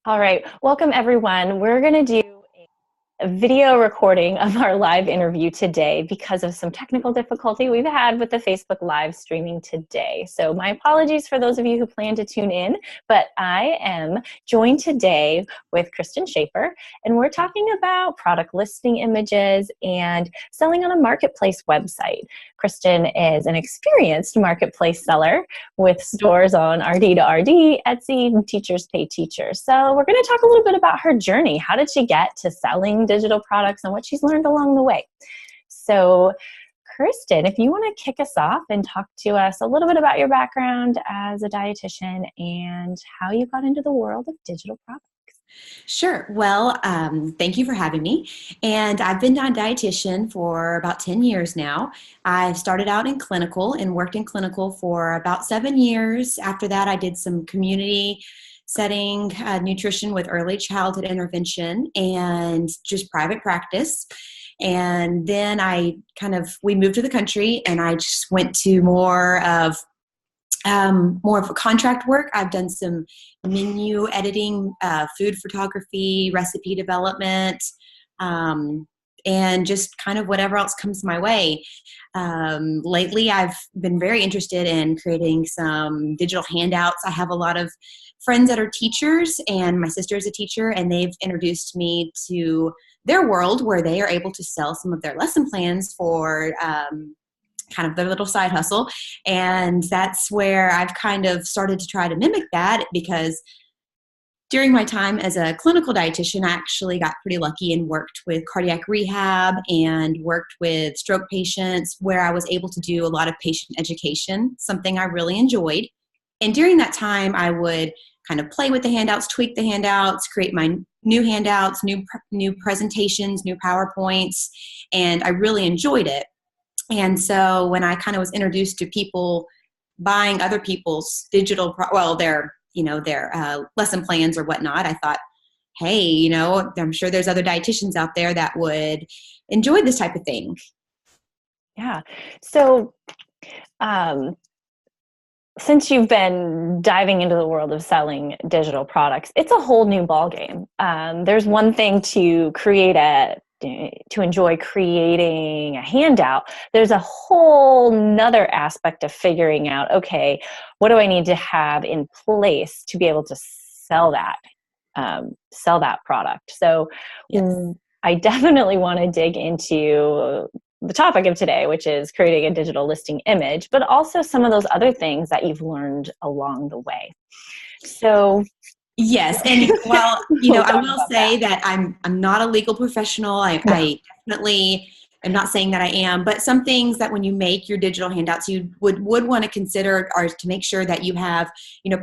All right, welcome everyone. We're going to do a video recording of our live interview today because of some technical difficulty we've had with the Facebook live streaming today. So my apologies for those of you who plan to tune in, but I am joined today with Kristin Shaffer, and we're talking about product listing images and selling on a marketplace website. Kristin is an experienced marketplace seller with stores on RD2RD, Etsy, and TeachersPayTeachers. So we're going to talk a little bit about her journey. How did she get to selling digital products and what she's learned along the way? So Kristin, if you want to kick us off and talk to us a little bit about your background as a dietitian and how you got into the world of digital products. Sure. Well, thank you for having me. And I've been a dietitian for about 10 years now. I started out in clinical and worked in clinical for about 7 years. After that, I did some community setting nutrition with early childhood intervention and just private practice. And then we moved to the country and I just went to more of a contract work. I've done some menu editing, food photography, recipe development, and just kind of whatever else comes my way. Lately, I've been very interested in creating some digital handouts. I have a lot of friends that are teachers, and my sister is a teacher, and they've introduced me to their world where they are able to sell some of their lesson plans for kind of their little side hustle. And that's where I've kind of started to try to mimic that, because during my time as a clinical dietitian, I actually got pretty lucky and worked with cardiac rehab and worked with stroke patients, where I was able to do a lot of patient education, something I really enjoyed. And during that time, I would kind of play with the handouts, tweak the handouts, create my new handouts, new presentations, new PowerPoints, and I really enjoyed it. And so when I kind of was introduced to people buying other people's digital, their lesson plans or whatnot, I thought, hey, I'm sure there's other dietitians out there that would enjoy this type of thing. Yeah. So since you've been diving into the world of selling digital products, it's a whole new ballgame. There's one thing to enjoy creating a handout. There's a whole nother aspect of figuring out, okay, what do I need to have in place to be able to sell that product? So yes. I definitely want to dig into the topic of today, which is creating a digital listing image, but also some of those other things that you've learned along the way. So yes, and well, I will say that I'm not a legal professional. I definitely am not saying that I am, but some things that when you make your digital handouts, you would want to consider are to make sure that you have,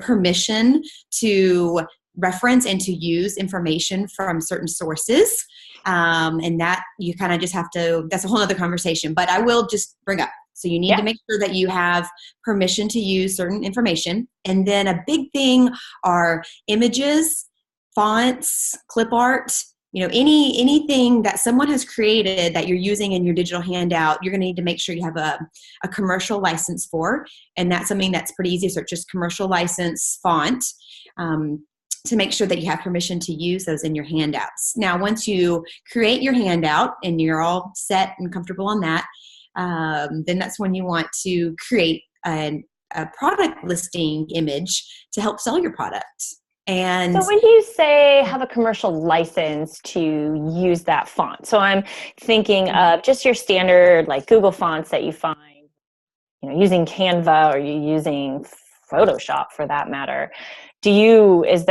permission to reference and to use information from certain sources. And that you kind of just have to, that's a whole other conversation, but I will just bring up. So you need to make sure that you have permission to use certain information. And then a big thing are images, fonts, clip art, anything that someone has created that you're using in your digital handout, you're going to need to make sure you have a commercial license for. And that's something that's pretty easy. So just commercial license font. To make sure that you have permission to use those in your handouts. Now, once you create your handout and you're all set and comfortable on that, then that's when you want to create a product listing image to help sell your product. And so when you say have a commercial license to use that font, so I'm thinking of just your standard like Google fonts that you find, using Canva or you using Photoshop for that matter. If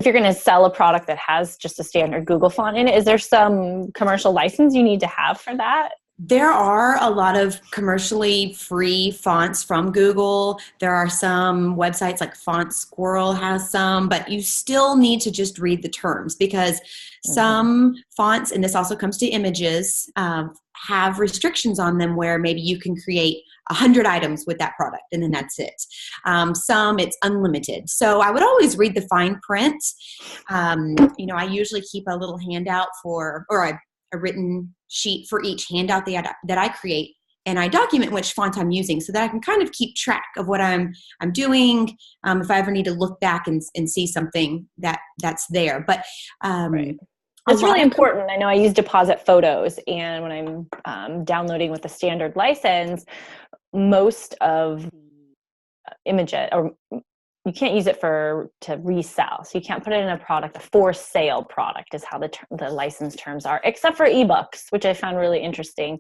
you're going to sell a product that has just a standard Google font in it, is there some commercial license you need to have for that? There are a lot of commercially free fonts from Google. There are some websites like Font Squirrel has some, but you still need to just read the terms, because some fonts, and this also comes to images, have restrictions on them where maybe you can create 100 items with that product and then that's it. Some it's unlimited. So I would always read the fine print. I usually keep a little handout or a written sheet for each handout that I create I document which font I'm using so that I can kind of keep track of what I'm doing. If I ever need to look back and see something that's there. But Right. That's really important. I know I use deposit photos, and when I'm downloading with the standard license, most of the images, or you can't use it to resell. So you can't put it in a product. A for sale product is how the license terms are, except for ebooks, which I found really interesting.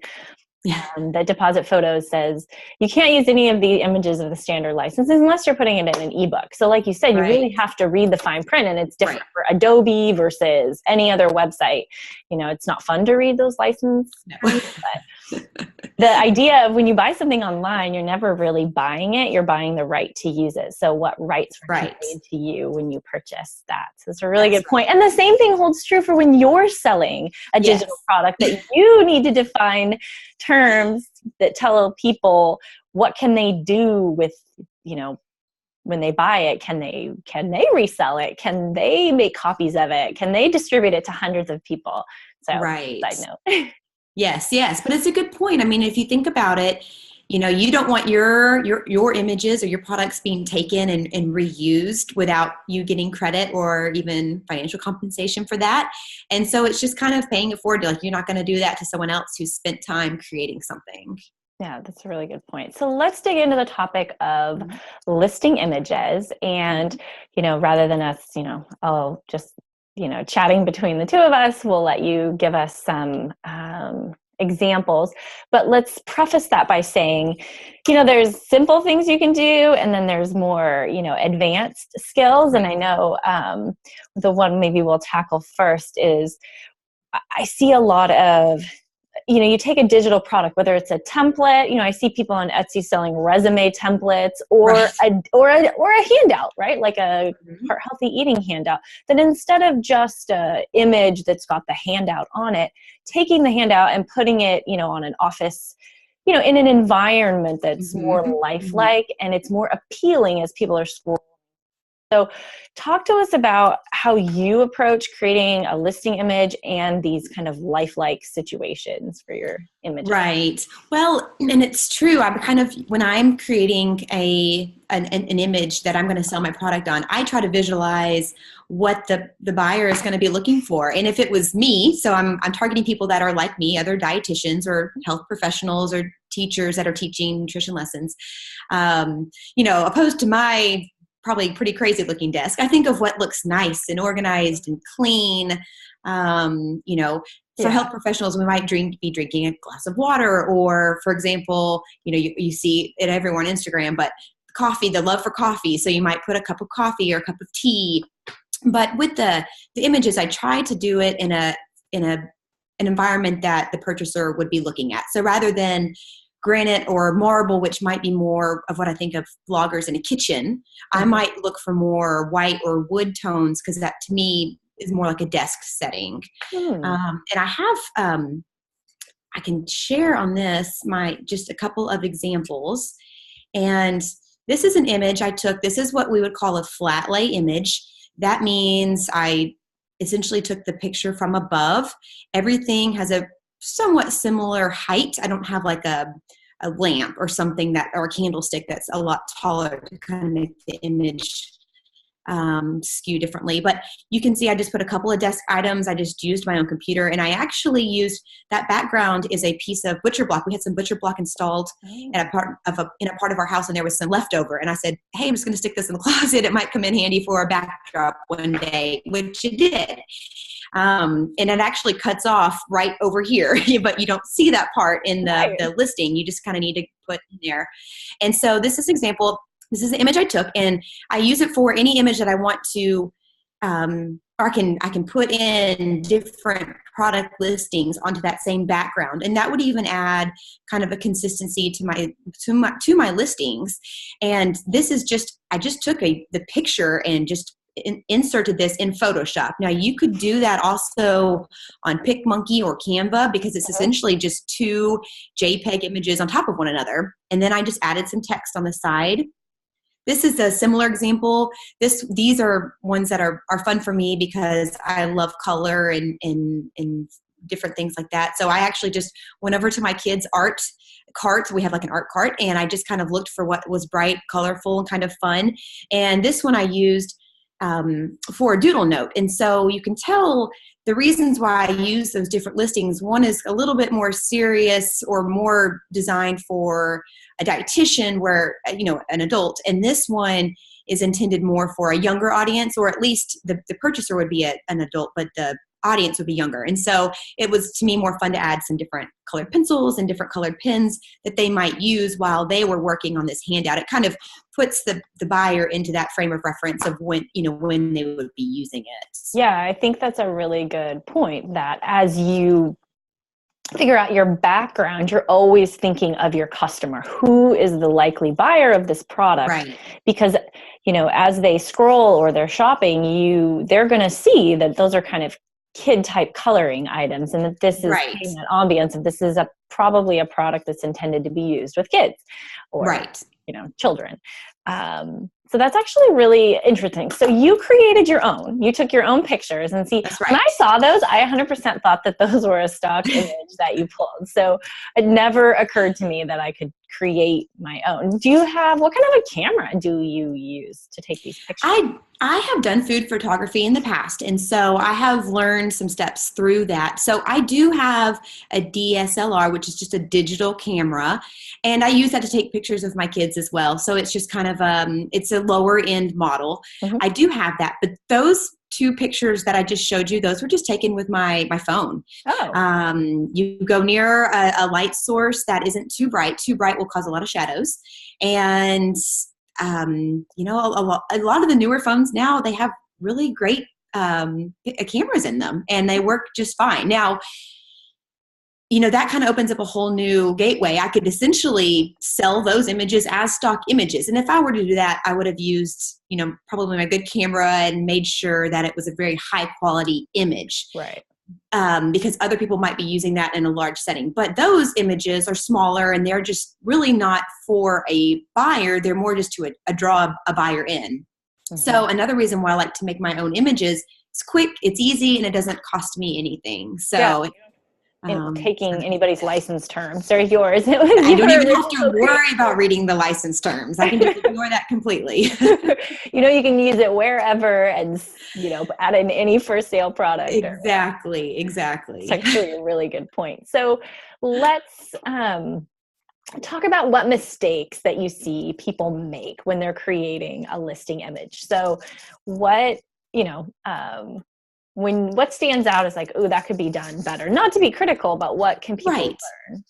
Yeah. That deposit photos says you can't use any of the images of the standard licenses unless you're putting it in an ebook. So like you said, you really have to read the fine print, and it's different for Adobe versus any other website. It's not fun to read those license terms, but the idea of when you buy something online, you're never really buying it, you're buying the right to use it. So what rights were conveyed to you when you purchase that? So it's a really good point. And the same thing holds true for when you're selling a digital product, that you need to define terms that tell people what can they do with, when they buy it. Can they resell it? Can they make copies of it? Can they distribute it to hundreds of people? So side note. Yes. But it's a good point. I mean, if you think about it, you don't want your images or your products being taken and reused without you getting credit or even financial compensation for that. And so it's just kind of paying it forward. Like, you're not going to do that to someone else who spent time creating something. Yeah, that's a really good point. So let's dig into the topic of listing images. And, rather than us, I'll just, chatting between the two of us, we'll let you give us some examples. But let's preface that by saying, there's simple things you can do, and then there's more, advanced skills. And I know the one maybe we'll tackle first is, I see a lot of, you take a digital product, whether it's a template, I see people on Etsy selling resume templates or a handout, right? Like a healthy eating handout, that instead of just an image that's got the handout on it, taking the handout and putting it, on an office, in an environment that's more lifelike and it's more appealing as people are scrolling. So talk to us about how you approach creating a listing image and these kind of lifelike situations for your image. Right. Well, and it's true. When I'm creating an image that I'm going to sell my product on, I try to visualize what the buyer is going to be looking for. And if it was me, so I'm targeting people that are like me, other dietitians or health professionals or teachers that are teaching nutrition lessons, opposed to my probably pretty crazy looking desk. I think of what looks nice and organized and clean. For health professionals, we might be drinking a glass of water, or, for example, you see it everywhere on Instagram, but coffee, the love for coffee. So you might put a cup of coffee or a cup of tea. But with the images, I try to do it in an environment that the purchaser would be looking at. So rather than granite or marble, which might be more of what I think of bloggers in a kitchen, I might look for more white or wood tones, because that to me is more like a desk setting. And I have, I can share on this just a couple of examples. And this is an image I took. This is what we would call a flat lay image. That means I essentially took the picture from above. Everything has a somewhat similar height. I don't have like a lamp or something or a candlestick that's a lot taller to kind of make the image skew differently. But you can see I just put a couple of desk items. I just used my own computer, and I actually used that background is a piece of butcher block. We had some butcher block installed in a part of our house, and there was some leftover. And I said, hey, I'm just going to stick this in the closet. It might come in handy for a backdrop one day, which it did. And it actually cuts off right over here, but you don't see that part in the listing. You just kind of need to put in there. And so this is an example. This is the image I took, and I use it for any image that I want to, or I can put in different product listings onto that same background, and that would even add kind of a consistency to my listings. And this is I just took the picture and just inserted this in Photoshop. Now you could do that also on PicMonkey or Canva, because it's essentially just two JPEG images on top of one another. And then I just added some text on the side. This is a similar example. These are ones that are fun for me because I love color and different things like that. So I actually just went over to my kids' art cart. We have like an art cart, and I just kind of looked for what was bright, colorful, and kind of fun. And this one I used for a doodle note. And so you can tell the reasons why I use those different listings. One is a little bit more serious or more designed for a dietitian, where, an adult. And this one is intended more for a younger audience, or at least the purchaser would be an adult, but the audience would be younger. And so it was, to me, more fun to add some different colored pencils and different colored pens that they might use while they were working on this handout. It kind of puts the buyer into that frame of reference of when they would be using it. Yeah, I think that's a really good point, that as you figure out your background, you're always thinking of your customer. Who is the likely buyer of this product? Right. Because, as they scroll or they're shopping, they're going to see that those are kind of kid type coloring items, and that this is creating an ambience of this is probably a product that's intended to be used with kids or children. So that's actually really interesting. So you created your own. You took your own pictures, and when I saw those, I 100% thought that those were a stock image that you pulled. So it never occurred to me that I could create my own. What kind of a camera do you use to take these pictures? I have done food photography in the past, and so I have learned some steps through that. So I do have a DSLR, which is just a digital camera, and I use that to take pictures of my kids as well. So it's just kind of it's a lower end model. Mm-hmm. I do have that, but those two pictures that I just showed you, those were just taken with my phone. Oh. You go near a light source that isn't too bright. Too bright will cause a lot of shadows, and a lot of the newer phones now, they have really great cameras in them, and they work just fine. Now, that kind of opens up a whole new gateway. I could essentially sell those images as stock images. And if I were to do that, I would have used, probably my good camera and made sure that it was a very high quality image. Right. Because other people might be using that in a large setting. But those images are smaller, and they're just really not for a buyer. They're more just to draw a buyer in. Mm-hmm. So another reason why I like to make my own images, it's quick, it's easy, and it doesn't cost me anything. So taking anybody's license terms or yours. I don't even have to worry about reading the license terms. I can just ignore that completely. You can use it wherever, and add in any for sale product. Exactly. It's actually a really good point. So let's talk about what mistakes that you see people make when they're creating a listing image. So what what stands out is like, oh, that could be done better. Not to be critical, but what can people learn?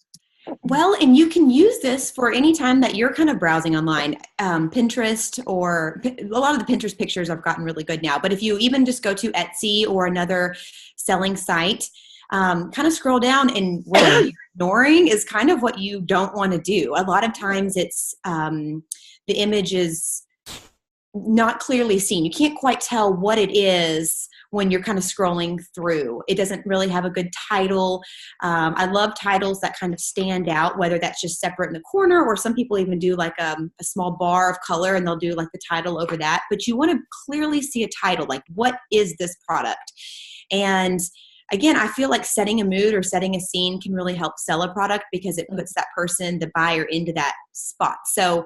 Well, and you can use this for any time that you're kind of browsing online. Pinterest, or a lot of the Pinterest pictures have gotten really good now. But if you even just go to Etsy or another selling site, kind of scroll down, and whatever you're ignoring is kind of what you don't want to do. A lot of times it's the image is not clearly seen. You can't quite tell what it is when you're kind of scrolling through. It doesn't really have a good title. I love titles that kind of stand out, whether that's just separate in the corner, or some people even do like a small bar of color, and they'll do like the title over that. But you want to clearly see a title, like, what is this product? And again, I feel like setting a mood or setting a scene can really help sell a product, because it puts that person, the buyer, into that spot. So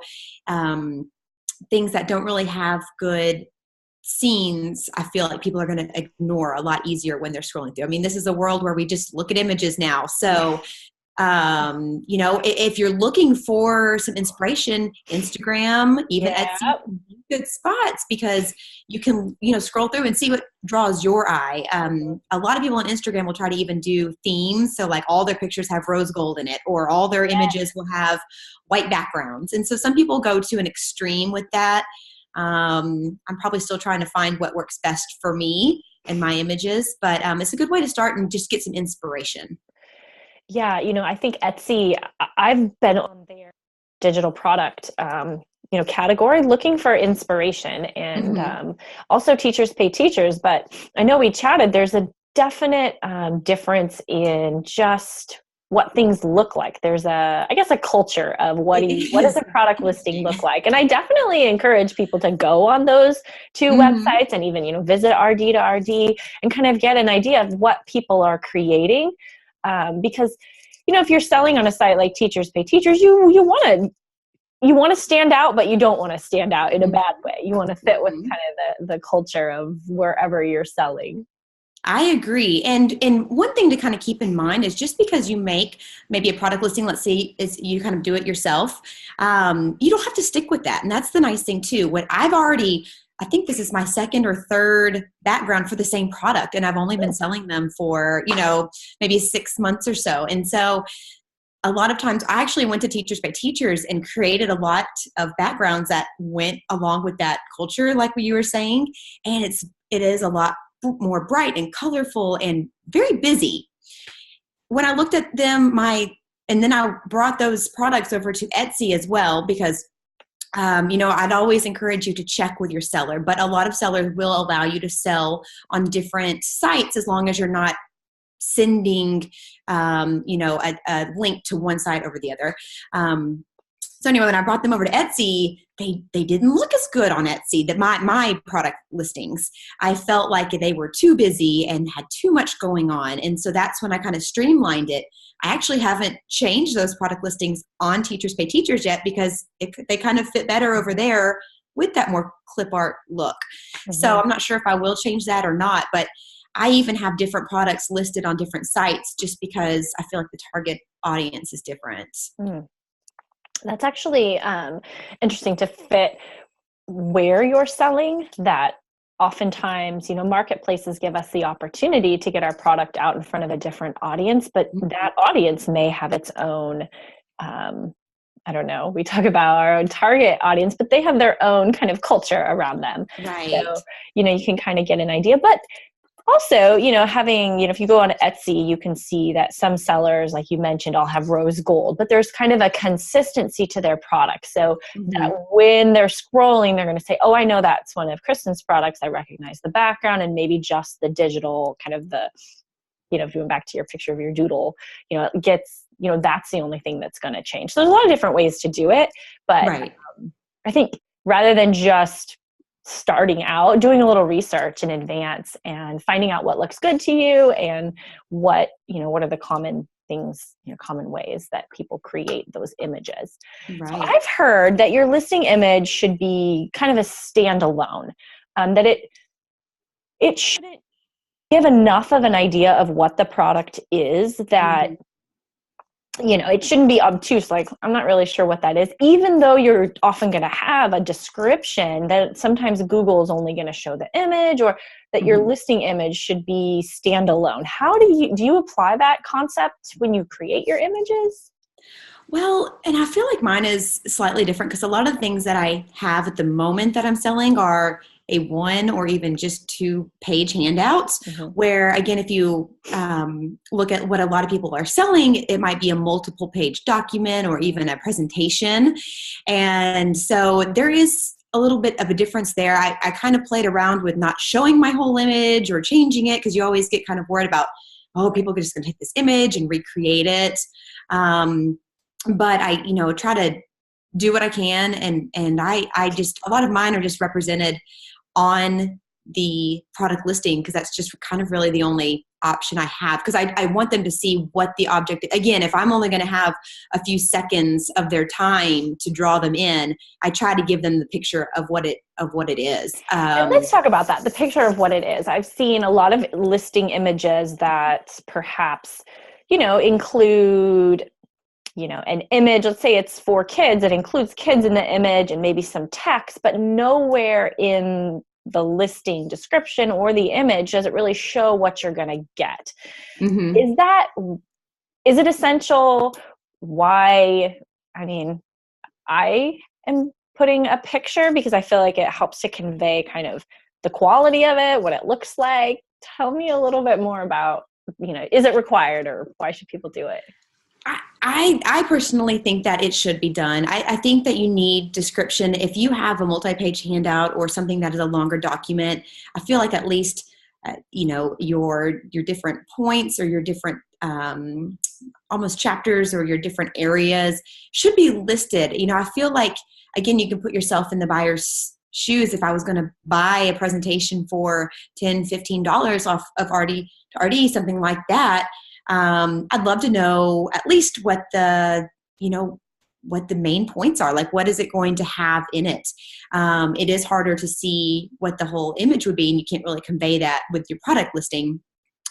things that don't really have good scenes, I feel like people are going to ignore a lot easier when they're scrolling through. I mean, this is a world where we just look at images now. So, if you're looking for some inspiration, Instagram, even Etsy, good spots, because you can, scroll through and see what draws your eye. A lot of people on Instagram will try to even do themes. So like all their pictures have rose gold in it, or all their images will have white backgrounds. And so some people go to an extreme with that. I'm probably still trying to find what works best for me and my images, but it's a good way to start and just get some inspiration. Yeah, I think Etsy, I've been on their digital product, category looking for inspiration, and also Teachers Pay Teachers. But I know we chatted, there's a definite difference in just what things look like. There's I guess a culture of what does a product listing look like? And I definitely encourage people to go on those two websites and even, visit RD to RD and kind of get an idea of what people are creating. Because, if you're selling on a site like Teachers Pay Teachers, you want to stand out, but you don't want to stand out in a bad way. You want to fit with kind of the culture of wherever you're selling. I agree. And one thing to kind of keep in mind is just because you make maybe a product listing, let's say you kind of do it yourself, you don't have to stick with that. And that's the nice thing too. I think this is my second or third background for the same product. And I've only been selling them for, maybe 6 months or so. And so a lot of times I actually went to Teachers Pay Teachers and created a lot of backgrounds that went along with that culture, like what you were saying. And it is a lot more bright and colorful and very busy. When I looked at them, and then I brought those products over to Etsy as well, because I'd always encourage you to check with your seller, but a lot of sellers will allow you to sell on different sites as long as you're not sending, a link to one site over the other. So anyway, when I brought them over to Etsy, they didn't look as good on Etsy, that my product listings. I felt like they were too busy and had too much going on. And so that's when I kind of streamlined it. I actually haven't changed those product listings on Teachers Pay Teachers yet because they kind of fit better over there with that more clip art look. So I'm not sure if I will change that or not, but I even have different products listed on different sites just because I feel like the target audience is different. That's actually interesting to fit where you're selling. That oftentimes, marketplaces give us the opportunity to get our product out in front of a different audience, but that audience may have its own, I don't know, we talk about our own target audience, but they have their own kind of culture around them. Right. So, you can kind of get an idea, but also, having, if you go on Etsy, you can see that some sellers, like you mentioned, all have rose gold, but there's kind of a consistency to their product. So that when they're scrolling, they're going to say, oh, I know that's one of Kristin's products. I recognize the background, and maybe just the digital kind of if you went back to your picture of your doodle, it gets, that's the only thing that's going to change. So there's a lot of different ways to do it, but I think rather than just starting out, doing a little research in advance and finding out what looks good to you and what are the common things, common ways that people create those images. Right. So I've heard that your listing image should be kind of a standalone, that it shouldn't give enough of an idea of what the product is that it shouldn't be obtuse, like, I'm not really sure what that is, even though you're often going to have a description that sometimes Google is only going to show the image, or that your listing image should be standalone. How do you apply that concept when you create your images? Well, and I feel like mine is slightly different because a lot of the things that I have at the moment that I'm selling are a 1 or even just 2-page handouts, where, again, if you look at what a lot of people are selling, it might be a multiple page document or even a presentation. And so there is a little bit of a difference there. I kind of played around with not showing my whole image or changing it, because you always get kind of worried about, people are just going to take this image and recreate it. But I, try to do what I can. And I just, a lot of mine are just represented on the product listing, because that's just kind of really the only option I have, because I want them to see what the object, again, if I'm only going to have a few seconds of their time to draw them in, I try to give them the picture of what it is. Let's talk about that, the picture of what it is. I've seen a lot of listing images that perhaps, include an image. Let's say it's for kids. It includes kids in the image and maybe some text, but nowhere in the listing description or the image does it really show what you're going to get. Is it essential? Why? I mean, I am putting a picture because I feel like it helps to convey kind of the quality of it, what it looks like. Tell me a little bit more about, is it required, or why should people do it? I personally think that it should be done. I think that you need description. If you have a multi-page handout or something that is a longer document, I feel like at least your different points or your different almost chapters or your different areas should be listed. I feel like, again, you can put yourself in the buyer's shoes. If I was going to buy a presentation for $10, $15 off of RD, something like that, I'd love to know at least what the main points are. Like, what is it going to have in it? It is harder to see what the whole image would be, and you can't really convey that with your product listing.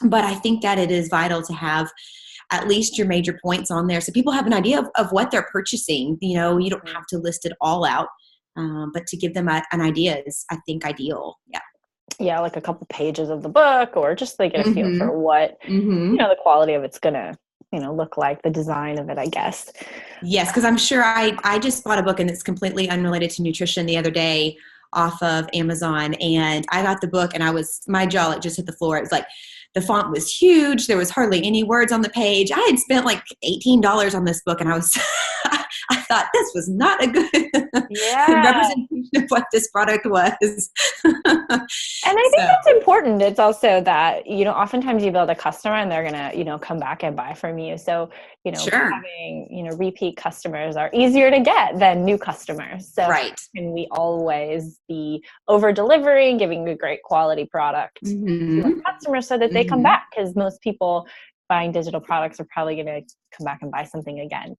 But I think that it is vital to have at least your major points on there so people have an idea of what they're purchasing. You don't have to list it all out, but to give them an idea is, I think, ideal. Yeah. Yeah, like a couple pages of the book, or just like get a feel for what, the quality of it's going to, look like, the design of it, I guess. Yes, because I'm sure I just bought a book, and it's completely unrelated to nutrition, the other day off of Amazon, and I got the book and my jaw just hit the floor. It was like, the font was huge. There was hardly any words on the page. I had spent like $18 on this book, and I thought this was not a good representation of what this product was. And I think that's important. It's also that, oftentimes you build a customer and they're going to, come back and buy from you. So, having, repeat customers are easier to get than new customers. So can we always be over delivering, giving a great quality product to our customers so that they come back? Because most people buying digital products are probably going to come back and buy something again.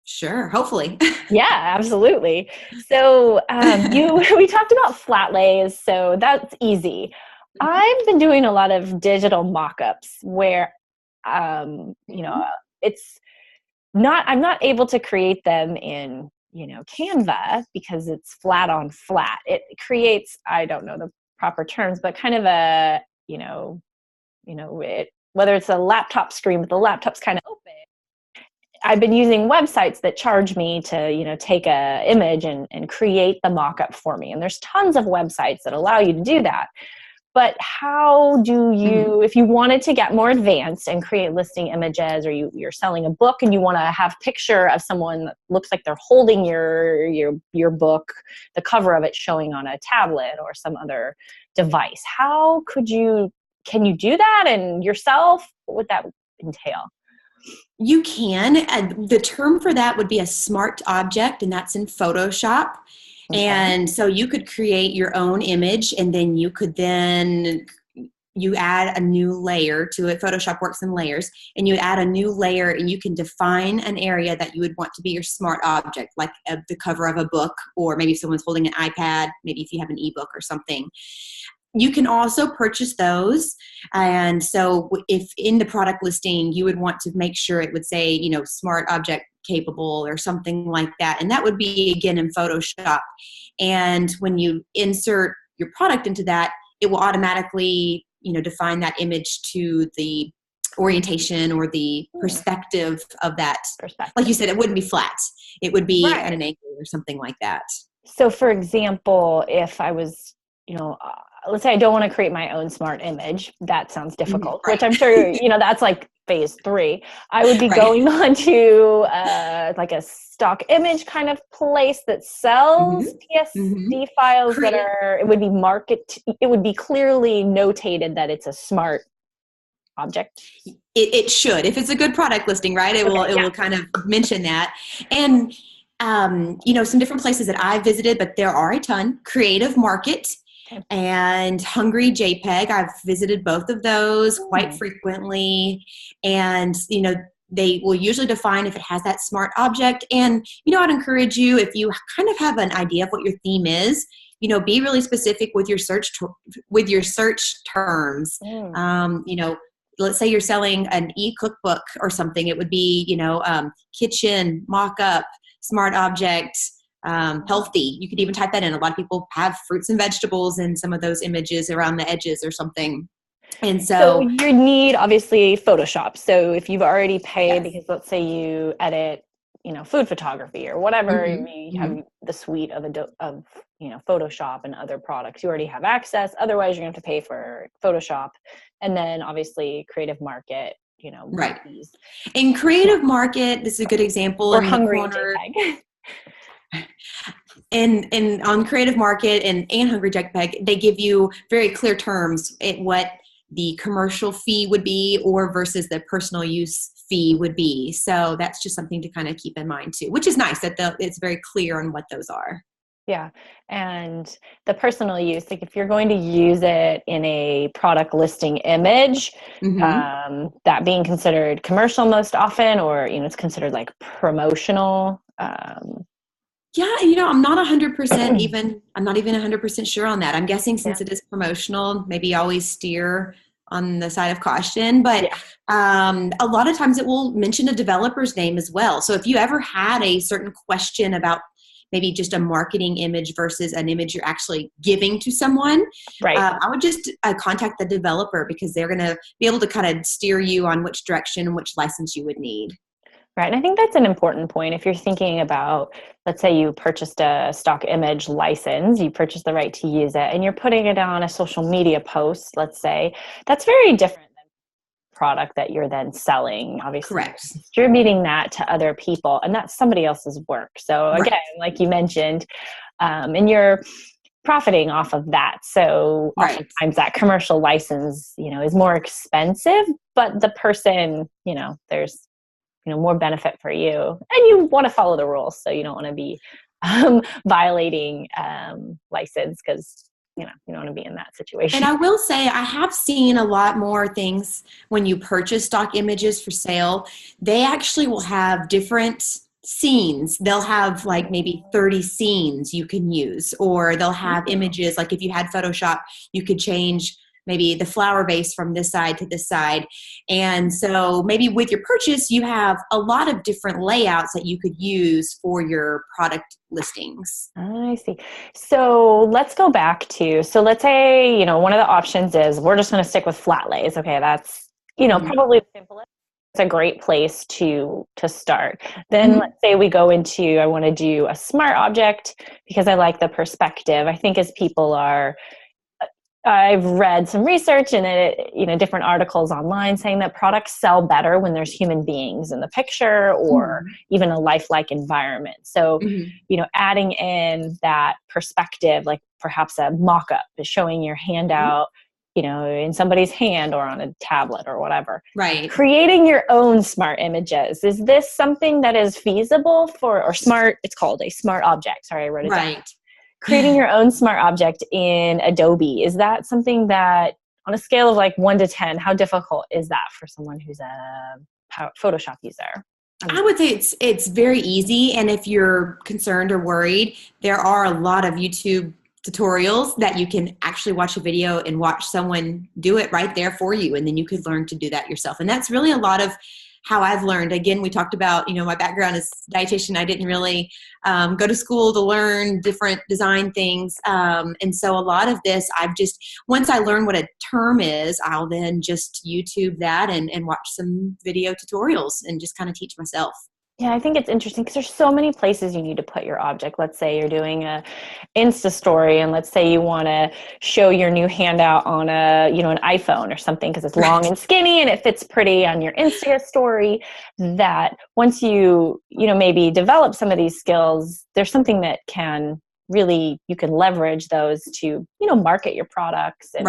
Sure, hopefully. Yeah, absolutely. So we talked about flat lays, so that's easy. I've been doing a lot of digital mock-ups where, it's not, I'm not able to create them in, Canva because it's flat on flat. It creates, I don't know the proper terms, but kind of a, whether it's a laptop screen, but the laptop's kind of open. I've been using websites that charge me to, take a image and create the mock-up for me. And there's tons of websites that allow you to do that. But how do you, if you wanted to get more advanced and create listing images, or you're selling a book and you want to have a picture of someone that looks like they're holding your book, the cover of it showing on a tablet or some other device, can you do that and yourself? What would that entail? You can. The term for that would be a smart object, and that's in Photoshop. Okay. And so you could create your own image, and then you add a new layer to it. Photoshop works in layers, and you add a new layer, and you can define an area that you would want to be your smart object, like the cover of a book, or maybe if someone's holding an iPad, maybe if you have an ebook or something. You can also purchase those. And so if in the product listing, you would want to make sure it would say, smart object capable or something like that. And that would be, again, in Photoshop. And when you insert your product into that, it will automatically, define that image to the orientation or the perspective of that. Like you said, it wouldn't be flat. It would be at an angle or something like that. So for example, if I was, let's say I don't want to create my own smart image. That sounds difficult, which I'm sure, that's like phase 3. I would be going on to like a stock image kind of place that sells PSD files it would be clearly notated that it's a smart object. It should. If it's a good product listing, right? It will kind of mention that. And, some different places that I visited, but there are a ton. Creative Market and Hungry JPEG. I've visited both of those quite frequently. And, they will usually define if it has that smart object. And, I'd encourage you, if you kind of have an idea of what your theme is, be really specific with your search terms. Let's say you're selling an e-cookbook or something. It would be, kitchen, mock-up, smart object, healthy. You could even type that in. A lot of people have fruits and vegetables in some of those images around the edges or something. And so you need obviously Photoshop. So if you've already paid, because let's say you edit, food photography or whatever, you have the suite of Photoshop and other products. You already have access. Otherwise, you're going to have to pay for Photoshop, and then obviously Creative Market. Right. In Creative Market, this is a good example. Or Hungry JPEG. and on Creative Market and Hungry JPEG, they give you very clear terms at what the commercial fee would be or versus the personal use fee would be. So that's just something to kind of keep in mind too, which is nice that it's very clear on what those are. Yeah. And the personal use, like if you're going to use it in a product listing image, that being considered commercial most often, or, it's considered like promotional. Yeah, I'm not 100% even, I'm not even 100% sure on that. I'm guessing since it is promotional, maybe always steer on the side of caution, but a lot of times it will mention a developer's name as well. So if you ever had a certain question about maybe just a marketing image versus an image you're actually giving to someone, right. I would just contact the developer, because they're going to be able to kind of steer you on which direction and which license you would need. Right. And I think that's an important point. If you're thinking about, let's say you purchased a stock image license, you purchased the right to use it, and you're putting it on a social media post, let's say, that's very different than the product that you're then selling. Obviously, correct, distributing that to other people, and that's somebody else's work. So again, like you mentioned, and you're profiting off of that. So oftentimes that commercial license, is more expensive, but the person, there's more benefit for you, and you want to follow the rules. So you don't want to be violating license, because you don't want to be in that situation. And I will say, I have seen a lot more things when you purchase stock images for sale. They actually will have different scenes. They'll have like maybe 30 scenes you can use, or they'll have images. Like if you had Photoshop, you could change maybe the flower base from this side to this side. And so maybe with your purchase, you have a lot of different layouts that you could use for your product listings. I see. So let's go back to, let's say, one of the options is we're just going to stick with flat lays. Okay. That's, probably the simplest. It's a great place to start. Then let's say we go into, I want to do a smart object because I like the perspective. I think as people I've read some research and different articles online saying that products sell better when there's human beings in the picture, or even a lifelike environment. So, adding in that perspective, like perhaps a mock-up is showing your handout, in somebody's hand or on a tablet or whatever. Right. Creating your own smart images. Is this something that is feasible or smart? It's called a smart object. Sorry, I wrote it down. Creating your own smart object in Adobe. Is that something that, on a scale of like 1 to 10, how difficult is that for someone who's a Photoshop user? I would say it's very easy. And if you're concerned or worried, there are a lot of YouTube tutorials that you can actually watch a video and watch someone do it right there for you. And then you could learn to do that yourself. And that's really a lot of how I've learned. Again, we talked about, my background is dietitian. I didn't really go to school to learn different design things. And so a lot of this, once I learn what a term is, I'll then just YouTube that and watch some video tutorials and just kind of teach myself. Yeah, I think it's interesting because there's so many places you need to put your object. Let's say you're doing a Insta story, and let's say you want to show your new handout on an iPhone or something because it's long and skinny and it fits pretty on your Insta story. That once you maybe develop some of these skills, there's something that can really, you can leverage those to market your products. And,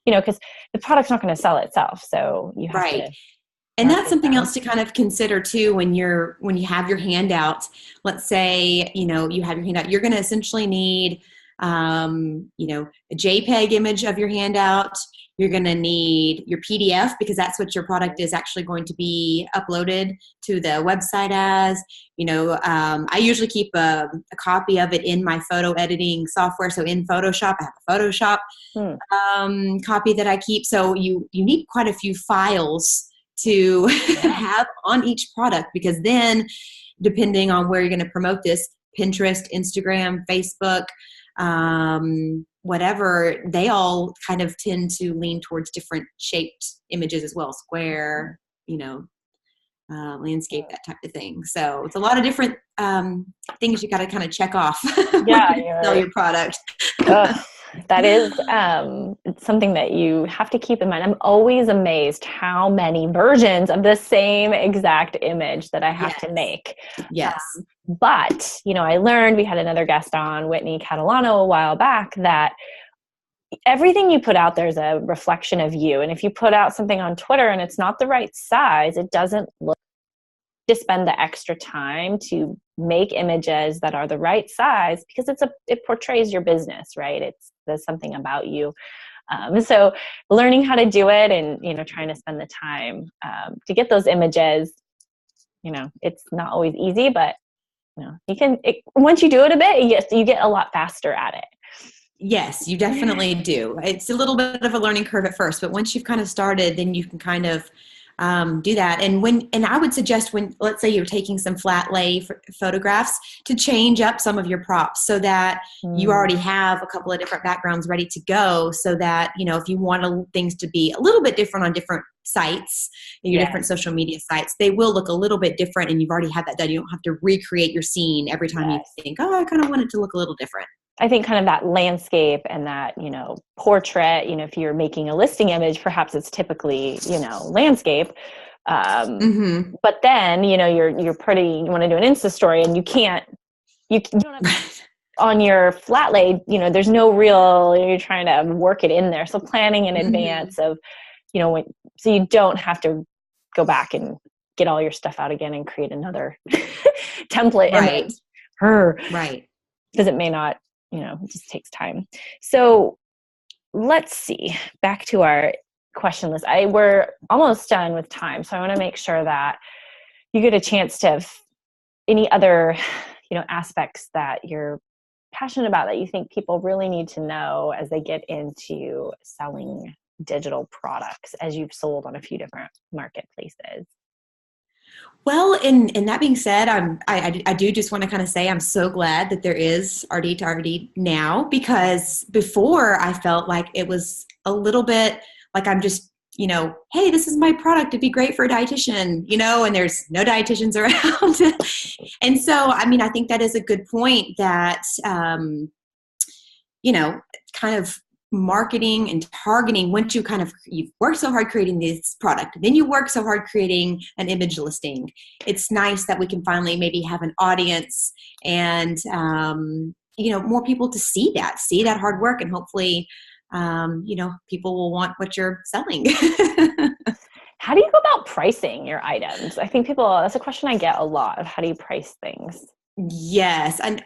because the product's not going to sell itself, so you have to. And that's something else to kind of consider too when you have your handouts. Let's say, you have your handout, you're going to essentially need, a JPEG image of your handout. You're going to need your PDF because that's what your product is actually going to be uploaded to the website as. I usually keep a copy of it in my photo editing software. So in Photoshop, I have a Photoshop copy that I keep. So you need quite a few files to have on each product, because then depending on where you're going to promote this, Pinterest, Instagram, Facebook, whatever, they all kind of tend to lean towards different shaped images as well, square, landscape, that type of thing. So it's a lot of different things you got to kind of check off when you sell your product. that is something that you have to keep in mind. I'm always amazed how many versions of the same exact image that I have to make. Yes. But, I learned, we had another guest on, Whitney Catalano, a while back, that everything you put out there is a reflection of you. And if you put out something on Twitter and it's not the right size, it doesn't look to spend the extra time to make images that are the right size, because it portrays your business, right? There's something about you. So learning how to do it and, trying to spend the time to get those images, it's not always easy, but you can, once you do it a bit, you get a lot faster at it. Yes, you definitely do. It's a little bit of a learning curve at first, but once you've kind of started, then you can kind of do that. And I would suggest when, let's say you're taking some flat lay photographs, to change up some of your props so that you already have a couple of different backgrounds ready to go, so that, if you want things to be a little bit different on different sites, your different social media sites, they will look a little bit different, and you've already had that done. You don't have to recreate your scene every time you think, oh, I kind of want it to look a little different. I think kind of that landscape and that, portrait, if you're making a listing image, perhaps it's typically, landscape. But then, you want to do an Insta story, and you don't have on your flat lay, there's no real, you're trying to work it in there. So planning in advance of, so you don't have to go back and get all your stuff out again and create another template image. Right. Because it may not, it just takes time. So let's see, back to our question list. We're almost done with time. So I want to make sure that you get a chance to any other, aspects that you're passionate about that you think people really need to know as they get into selling digital products, as you've sold on a few different marketplaces. Well, and that being said, I do just want to kind of say I'm so glad that there is RD to RD now, because before I felt like it was a little bit like I'm just, hey, this is my product. It'd be great for a dietitian, and there's no dietitians around. And so, I think that is a good point that, kind of marketing and targeting, once you've worked so hard creating this product, then you work so hard creating an image listing. It's nice that we can finally maybe have an audience and, more people to see that hard work, and hopefully, people will want what you're selling. How do you go about pricing your items? I think that's a question I get a lot, of how do you price things? Yes. And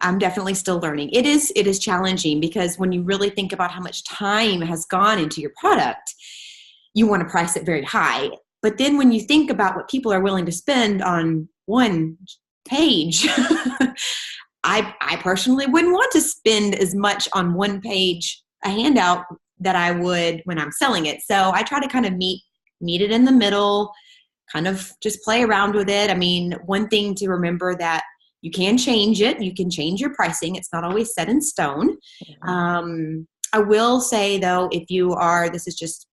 I'm definitely still learning. It is challenging, because when you really think about how much time has gone into your product, you want to price it very high. But then when you think about what people are willing to spend on one page, I personally wouldn't want to spend as much on one page, a handout, that I would when I'm selling it. So I try to kind of meet it in the middle, kind of just play around with it. One thing to remember, that you can change it. You can change your pricing. It's not always set in stone. I will say, though, this is just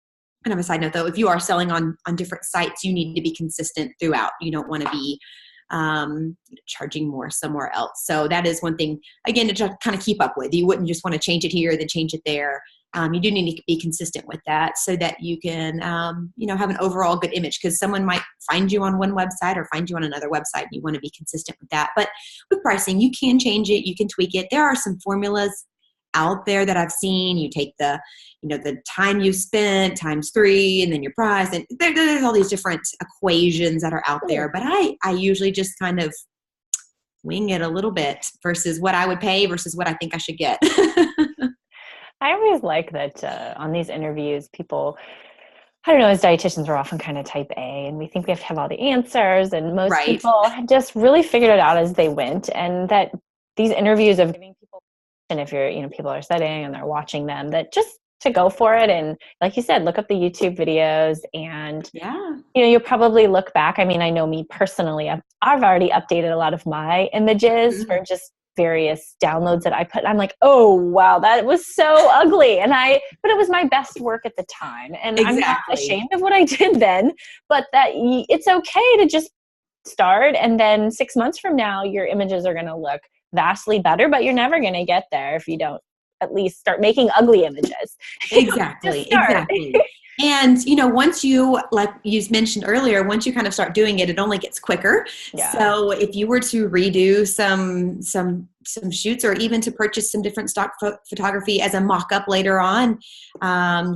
kind of a side note, though, if you are selling on different sites, you need to be consistent throughout. You don't want to be charging more somewhere else. So that is one thing, again, to kind of keep up with. You wouldn't just want to change it here, then change it there. You do need to be consistent with that, so that you can, have an overall good image, because someone might find you on one website or find you on another website. You want to be consistent with that. But with pricing, you can change it. You can tweak it. There are some formulas out there that I've seen. You take the time you spent times 3, and then your price. And there's all these different equations that are out there. But I usually just kind of wing it a little bit, versus what I would pay versus what I think I should get. I always like that on these interviews, people, I don't know, as dietitians, we're often kind of type A, and we think we have to have all the answers, and most people have just really figured it out as they went, and that these interviews of giving people, and if you're, people are studying and they're watching them, that just to go for it. And like you said, look up the YouTube videos, and, you'll probably look back. I know me personally, I've already updated a lot of my images for just various downloads that I put. I'm like, oh wow, that was so ugly. But it was my best work at the time. And I'm not ashamed of what I did then, but that it's okay to just start. And then 6 months from now, your images are going to look vastly better, but you're never going to get there if you don't at least start making ugly images. Exactly. Just start. Exactly. And, once you, like you mentioned earlier, once you kind of start doing it, it only gets quicker. Yeah. So if you were to redo some shoots, or even to purchase some different stock photography as a mock-up later on,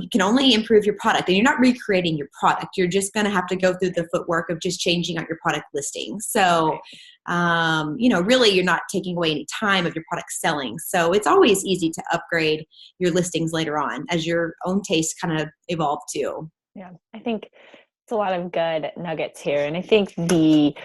you can only improve your product. And you're not recreating your product. You're just going to have to go through the footwork of just changing out your product listing. So, really you're not taking away any time of your product selling. So it's always easy to upgrade your listings later on as your own taste kind of evolve too. Yeah, I think it's a lot of good nuggets here. And I think the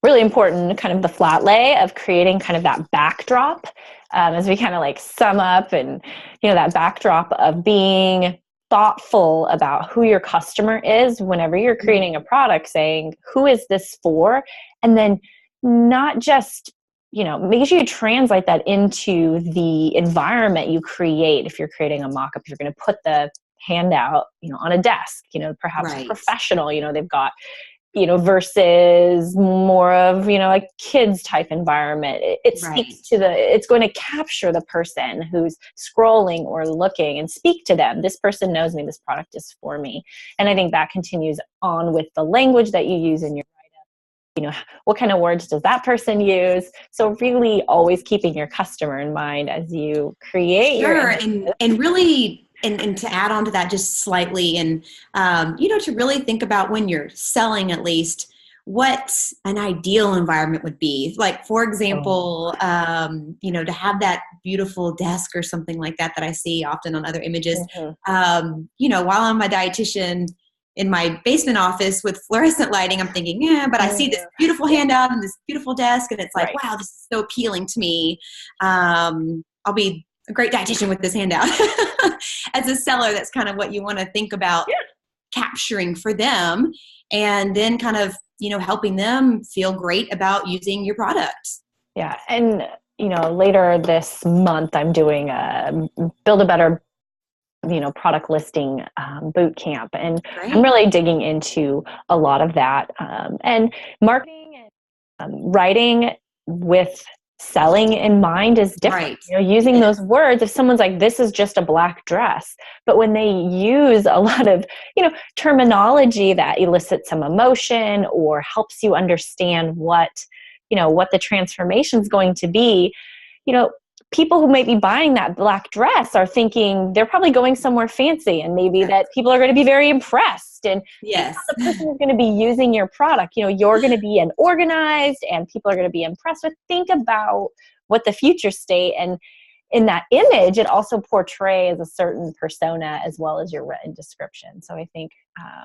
really important kind of the flat lay of creating kind of that backdrop as we kind of like sum up, and, that backdrop of being thoughtful about who your customer is whenever you're creating a product, saying, who is this for? And then not just, making sure you translate that into the environment you create. If you're creating a mock-up, you're going to put the handout, on a desk, perhaps Right. professional, they've got, versus more of, a kids type environment. It speaks to it's going to capture the person who's scrolling or looking and speak to them. This person knows me, this product is for me. And I think that continues on with the language that you use in your write-up. What kind of words does that person use? So really always keeping your customer in mind as you create your and really, and to add on to that just slightly, and to really think about, when you're selling, at least, what an ideal environment would be. Like, for example, to have that beautiful desk or something like that I see often on other images. While I'm a dietitian in my basement office with fluorescent lighting, I'm thinking, but I see this beautiful handout and this beautiful desk, and it's like, wow, this is so appealing to me. I'll be a great dietitian with this handout. As a seller, that's kind of what you want to think about capturing for them, and then kind of, helping them feel great about using your product. Yeah. And, later this month, I'm doing a Build a Better, product listing boot camp. And Great. I'm really digging into a lot of that. And marketing and writing with selling in mind is different. Right. Using those words, if someone's like, this is just a black dress, but when they use a lot of, terminology that elicits some emotion or helps you understand what the transformation is going to be, people who might be buying that black dress are thinking they're probably going somewhere fancy, and maybe that people are going to be very impressed. And yes, the person is going to be using your product. You're going to be organized, and people are going to be impressed with. Think about what the future state, and in that image, it also portrays a certain persona as well as your written description. So I think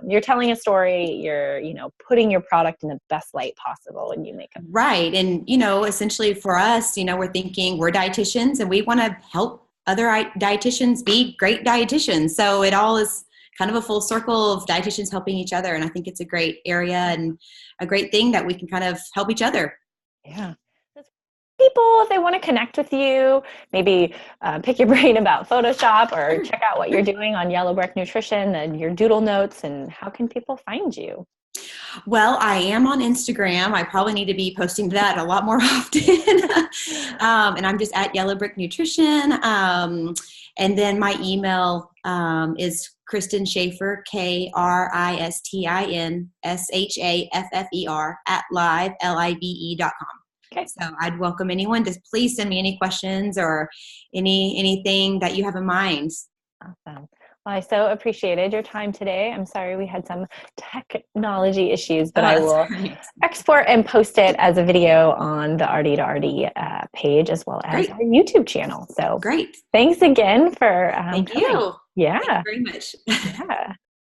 you're telling a story, you're, putting your product in the best light possible when you make it. Right. And, essentially for us, we're thinking we're dietitians, and we want to help other dietitians be great dietitians. So it all is kind of a full circle of dietitians helping each other. And I think it's a great area and a great thing that we can kind of help each other. Yeah. People, if they want to connect with you, maybe pick your brain about Photoshop, or check out what you're doing on Yellowbrick Nutrition and your doodle notes, and how can people find you? Well, I am on Instagram. I probably need to be posting that a lot more often. And I'm just at Yellowbrick Nutrition. And then my email is Kristin Shaffer, KristinShaffer @live.com. Okay. So I'd welcome anyone to please send me any questions or anything that you have in mind. Awesome. Well, I so appreciated your time today. I'm sorry we had some technology issues, but I will export and post it as a video on the RD2RD page, as well as our YouTube channel. So great. Thanks again for Thank you. Yeah. Thank you very much. Yeah.